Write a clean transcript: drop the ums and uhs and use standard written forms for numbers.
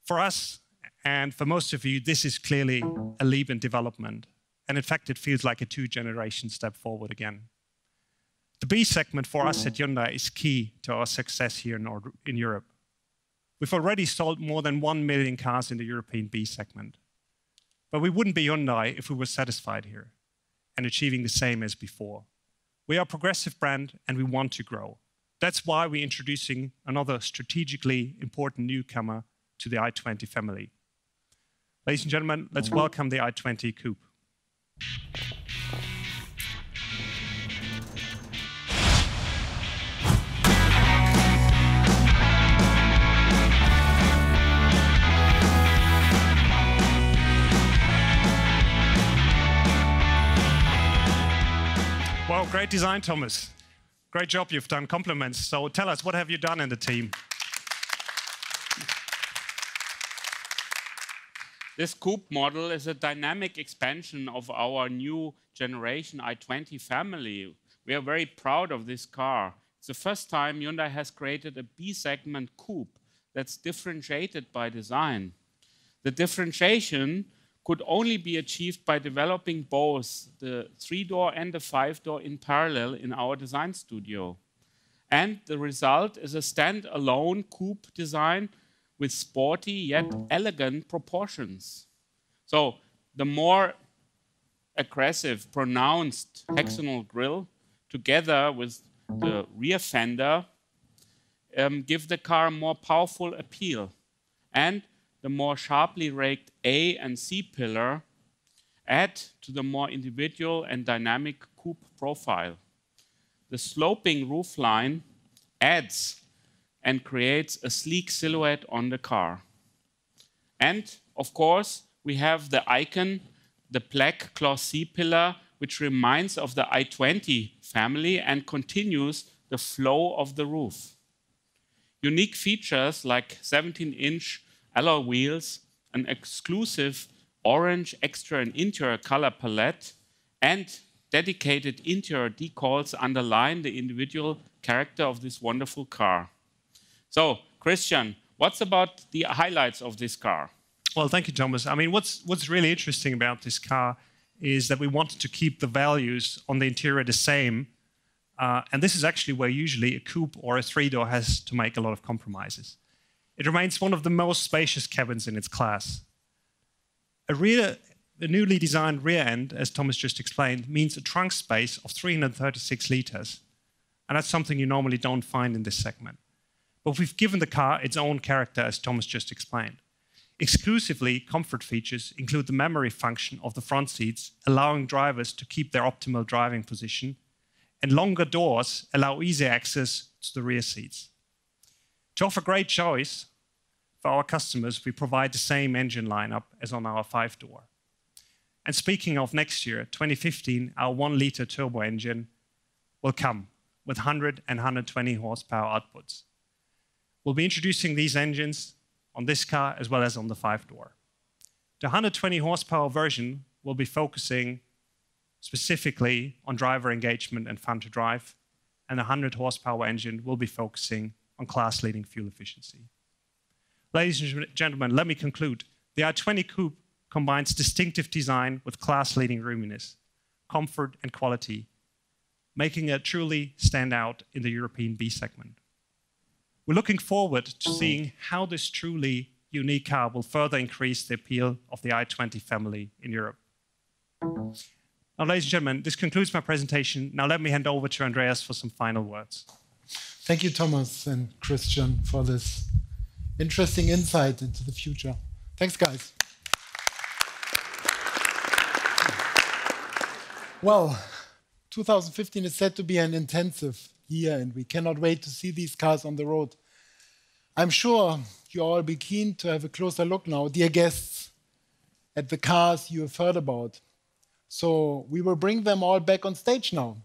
For us, and for most of you, this is clearly a leap in development. And in fact, it feels like a two-generation step forward again. The B segment for us at Hyundai is key to our success here in Europe. We've already sold more than 1 million cars in the European B segment. But we wouldn't be Hyundai if we were satisfied here and achieving the same as before. We are a progressive brand and we want to grow. That's why we're introducing another strategically important newcomer to the i20 family. Ladies and gentlemen, let's welcome the i20 coupe. Well, great design, Thomas. Great job you've done. Compliments. So tell us, what have you done in the team? This coupe model is a dynamic expansion of our new generation i20 family. We are very proud of this car. It's the first time Hyundai has created a B-segment coupe that's differentiated by design. The differentiation could only be achieved by developing both the 3-door and the 5-door in parallel in our design studio. And the result is a stand-alone coupe design with sporty yet elegant proportions. So the more aggressive, pronounced hexagonal grille together with the rear fender give the car a more powerful appeal. And the more sharply raked A and C pillar add to the more individual and dynamic coupe profile. The sloping roofline adds and creates a sleek silhouette on the car. And of course, we have the icon, the black cloth C-pillar, which reminds of the i20 family and continues the flow of the roof. Unique features like 17-inch alloy wheels, an exclusive orange exterior and interior color palette, and dedicated interior decals underline the individual character of this wonderful car. So, Christian, what's about the highlights of this car? Well, thank you, Thomas. I mean, what's really interesting about this car is that we wanted to keep the values on the interior the same. And this is actually where usually a coupe or a 3-door has to make a lot of compromises. It remains one of the most spacious cabins in its class. A newly designed rear end, as Thomas just explained, means a trunk space of 336 liters. And that's something you normally don't find in this segment. But we've given the car its own character, as Thomas just explained. Exclusively, comfort features include the memory function of the front seats, allowing drivers to keep their optimal driving position, and longer doors allow easy access to the rear seats. To offer great choice for our customers, we provide the same engine lineup as on our 5-door. And speaking of next year, 2015, our 1-liter turbo engine will come with 100 and 120 horsepower outputs. We'll be introducing these engines on this car as well as on the 5-door. The 120 horsepower version will be focusing specifically on driver engagement and fun to drive, and the 100 horsepower engine will be focusing on class-leading fuel efficiency. Ladies and gentlemen, let me conclude. The i20 coupe combines distinctive design with class-leading roominess, comfort and quality, making it truly stand out in the European B segment. We're looking forward to seeing how this truly unique car will further increase the appeal of the i20 family in Europe. Now, ladies and gentlemen, this concludes my presentation. Now let me hand over to Andreas for some final words. Thank you, Thomas and Christian, for this interesting insight into the future. Thanks, guys. Well, 2015 is said to be an intensive year, and we cannot wait to see these cars on the road. I'm sure you'll all be keen to have a closer look now, dear guests, at the cars you have heard about. So we will bring them all back on stage now.